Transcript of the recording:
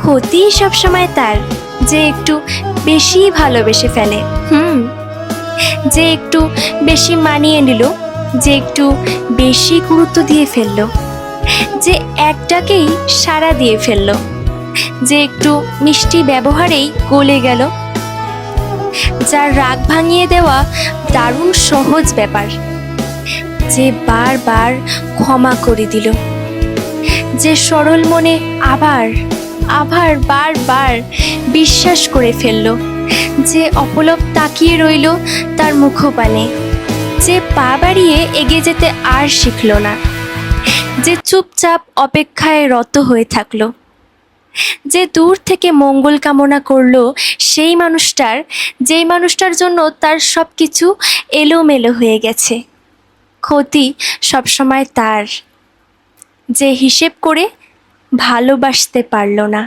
ক্ষতি সবসময় তার যে একটু বেশি ভালোবেসে ফেলে, যে একটু বেশি মানিয়ে নিল, যে একটু বেশি গুরুত্ব দিয়ে ফেলল, যে একটাকেই সাড়া দিয়ে ফেলল, যে একটু মিষ্টি ব্যবহারেই গলে গেল, যার রাগ ভাঙিয়ে দেওয়া দারুণ সহজ ব্যাপার, যে বারবার ক্ষমা করে দিল, যে সরল মনে আবার আবার বারবার বিশ্বাস করে ফেলল, যে অপলক তাকিয়ে রইল তার মুখপানে, যে পা বাড়িয়ে এগিয়ে যেতে আর শিখল না, যে চুপচাপ অপেক্ষায় রত হয়ে থাকলো, যে দূর থেকে মঙ্গল কামনা করলো সেই মানুষটার, যেই মানুষটার জন্য তার সব কিছু এলোমেলো হয়ে গেছে। ক্ষতি সবসময় তার, যে হিসেব করে ভালোবাসতে পারল না।